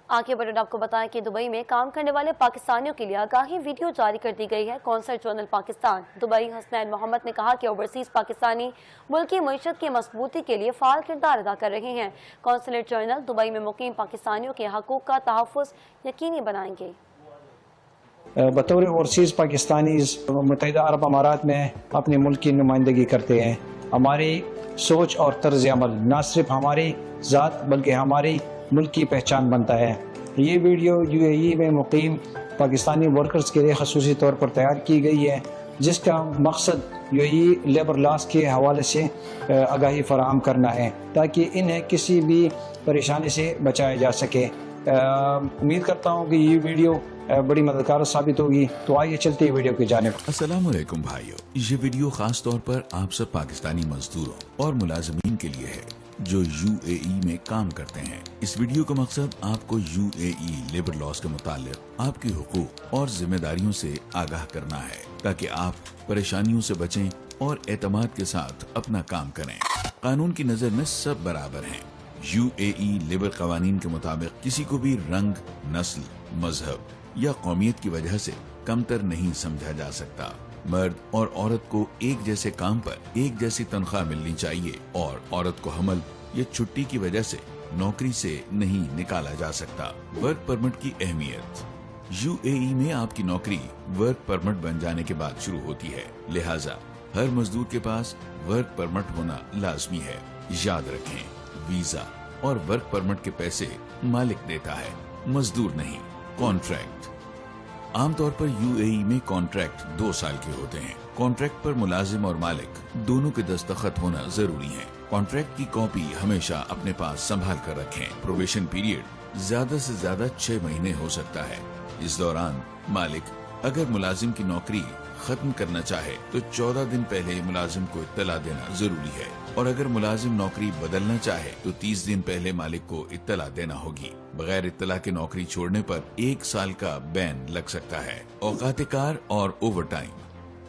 आगे बढ़कर आपको बताएं कि दुबई में काम करने वाले पाकिस्तानियों के लिए आगाही वीडियो जारी कर दी गई है। Consul general Pakistan Dubai Hasnain Mohammad ने कहा कि ओवरसीज पाकिस्तानी मुल्क की मईशत की मजबूती के लिए फाल किरदार अदा कर रहे हैं। कौंसलेट जनरल दुबई में मुकीम पाकिस्तानियों के हकूक का तहफ़्फ़ुज़ यकीनी बनाएंगे। बतौर ओवरसीज़ पाकिस्तानीज़ मुत्तहिदा अरब अमारात में अपने मुल्क की नुमाइंदगी करते हैं। हमारी सोच और तर्ज अमल न सिर्फ हमारी ज़ात बल्कि हमारी मुल्क की पहचान बनता है। ये वीडियो UAE में मुकीम पाकिस्तानी वर्कर्स के लिए खसूसी तौर पर तैयार की गई है, जिसका मकसद UAE लेबर लॉस के हवाले से आगाही फराहम करना है ताकि इन्हें किसी भी परेशानी से बचाया जा सके। उम्मीद करता हूँ कि ये वीडियो बड़ी मददगार साबित होगी। तो आइए चलते हैं वीडियो की जानिब। अस्सलाम वालेकुम भाइयों, ये वीडियो खास तौर पर आप सब पाकिस्तानी मजदूरों और मुलाजमीन के लिए है जो UAE में काम करते हैं। इस वीडियो का मकसद आपको UAE लेबर लॉस के मुतालिक आपके हुकूक और जिम्मेदारियों से आगाह करना है ताकि आप परेशानियों से बचें और एतमाद के साथ अपना काम करें। कानून की नजर में सब बराबर हैं। UAE लेबर कवानीन के मुताबिक किसी को भी रंग, नस्ल, मजहब या कौमियत की वजह से कमतर नहीं समझा जा सकता। मर्द और औरत को एक जैसे काम पर एक जैसी तनख्वाह मिलनी चाहिए और औरत को हमल या छुट्टी की वजह से नौकरी से नहीं निकाला जा सकता। वर्क परमिट की अहमियत। UAE में आपकी नौकरी वर्क परमिट बन जाने के बाद शुरू होती है, लिहाजा हर मजदूर के पास वर्क परमिट होना लाजमी है। याद रखें, वीजा और वर्क परमिट के पैसे मालिक देता है, मजदूर नहीं। कॉन्ट्रैक्ट। आमतौर पर UAE में कॉन्ट्रैक्ट 2 साल के होते हैं। कॉन्ट्रैक्ट पर मुलाजिम और मालिक दोनों के दस्तखत होना जरूरी है। कॉन्ट्रैक्ट की कॉपी हमेशा अपने पास संभाल कर रखें। प्रोबेशन पीरियड ज्यादा से ज्यादा 6 महीने हो सकता है। इस दौरान मालिक अगर मुलाजिम की नौकरी खत्म करना चाहे तो 14 दिन पहले मुलाजिम को इत्तला देना जरूरी है और अगर मुलाजिम नौकरी बदलना चाहे तो 30 दिन पहले मालिक को इत्तला देना होगी। बगैर इत्तला के नौकरी छोड़ने पर 1 साल का बैन लग सकता है। औकात कार और ओवर टाइम।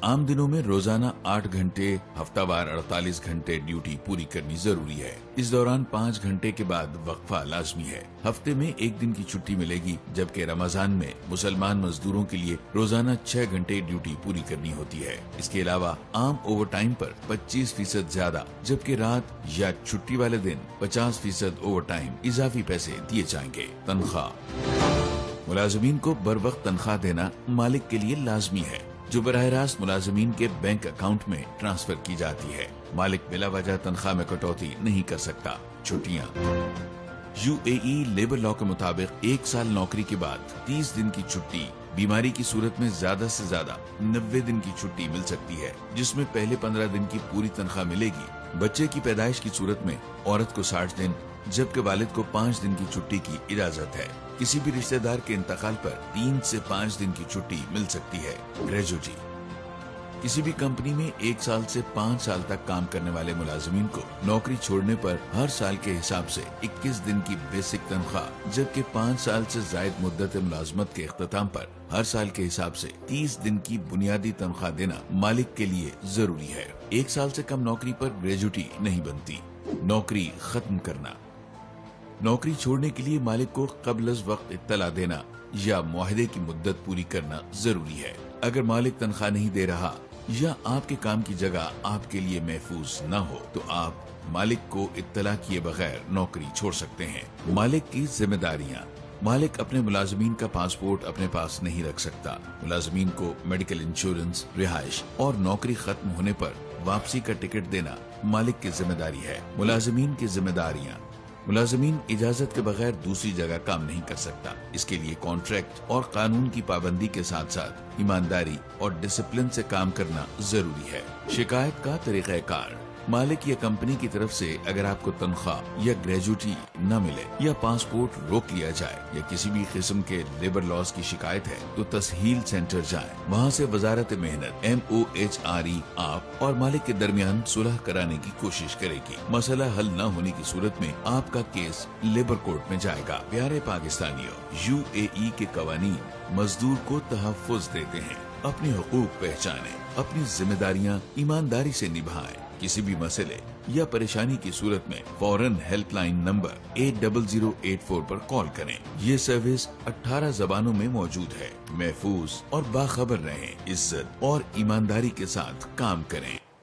आम दिनों में रोजाना 8 घंटे, हफ्तावार 48 घंटे ड्यूटी पूरी करनी जरूरी है। इस दौरान 5 घंटे के बाद वक्फा लाजमी है। हफ्ते में 1 दिन की छुट्टी मिलेगी, जबकि रमजान में मुसलमान मजदूरों के लिए रोजाना 6 घंटे ड्यूटी पूरी करनी होती है। इसके अलावा आम ओवर टाइम पर 25% ज्यादा, जबकि रात या छुट्टी वाले दिन 50% ओवर टाइम इजाफी पैसे दिए जाएंगे। तनख्वाह। मुलाजमीन को बर वक्त तनख्वाह देना मालिक के लिए लाजमी है, जो बराह रास्त मुलाजमीन के बैंक अकाउंट में ट्रांसफर की जाती है। मालिक बिला वजह तनख्वाह में कटौती नहीं कर सकता। छुट्टियाँ। UAE लेबर लॉ के मुताबिक 1 साल नौकरी के बाद 30 दिन की छुट्टी, बीमारी की सूरत में ज्यादा से ज्यादा 90 दिन की छुट्टी मिल सकती है, जिसमें पहले 15 दिन की पूरी तनख्वाह मिलेगी। बच्चे की पैदाइश की सूरत में औरत को 60 दिन, जबकि वालिद को 5 दिन की छुट्टी की इजाजत है। किसी भी रिश्तेदार के इंतकाल पर 3 से 5 दिन की छुट्टी मिल सकती है। ग्रेजुटी। किसी भी कंपनी में 1 साल से 5 साल तक काम करने वाले मुलाजमीन को नौकरी छोड़ने पर हर साल के हिसाब से 21 दिन की बेसिक तनख्वाह, जबकि 5 साल से जायद मुद्दत मुलाजमत के इख्तिताम पर हर साल के हिसाब से 30 दिन की बुनियादी तनख्वाह देना मालिक के लिए जरूरी है। 1 साल से कम नौकरी पर ग्रेजुटी नहीं बनती। नौकरी खत्म करना। नौकरी छोड़ने के लिए मालिक को क़ब्ल वक्त इत्तला देना या मुआहदे की मुद्दत पूरी करना जरूरी है। अगर मालिक तनख्वाह नहीं दे रहा या आपके काम की जगह आपके लिए महफूज न हो तो आप मालिक को इत्तला किए बगैर नौकरी छोड़ सकते हैं। मालिक की जिम्मेदारियाँ। मालिक अपने मुलाजमीन का पासपोर्ट अपने पास नहीं रख सकता। मुलाजमीन को मेडिकल इंश्योरेंस, रिहाइश और नौकरी खत्म होने पर वापसी का टिकट देना मालिक की जिम्मेदारी है। मुलाजमीन की जिम्मेदारियाँ। मुलाजमीन इजाजत के बगैर दूसरी जगह काम नहीं कर सकता। इसके लिए कॉन्ट्रैक्ट और कानून की पाबंदी के साथ साथ ईमानदारी और डिसिप्लिन से काम करना जरूरी है। शिकायत का तरीक़ाकार। मालिक या कंपनी की तरफ से अगर आपको तनख्वाह या ग्रेजुटी न मिले या पासपोर्ट रोक लिया जाए या किसी भी किस्म के लेबर लॉस की शिकायत है तो तस्हील सेंटर जाएं। वहाँ से वजारत मेहनत MOHRE आप और मालिक के दरमियान सुलह कराने की कोशिश करेगी। मसला हल न होने की सूरत में आपका केस लेबर कोर्ट में जाएगा। प्यारे पाकिस्तानियों, UAE के कवानीन मजदूर को तहफ़्फ़ुज़ देते हैं। अपने हुकूक पहचानें, अपनी जिम्मेदारियाँ ईमानदारी से निभाएं किसी भी मसले या परेशानी की सूरत में फौरन हेल्पलाइन नंबर 80084 पर कॉल करें। ये सर्विस 18 जबानों में मौजूद है। महफूज और बाखबर रहें, इज्जत और ईमानदारी के साथ काम करें।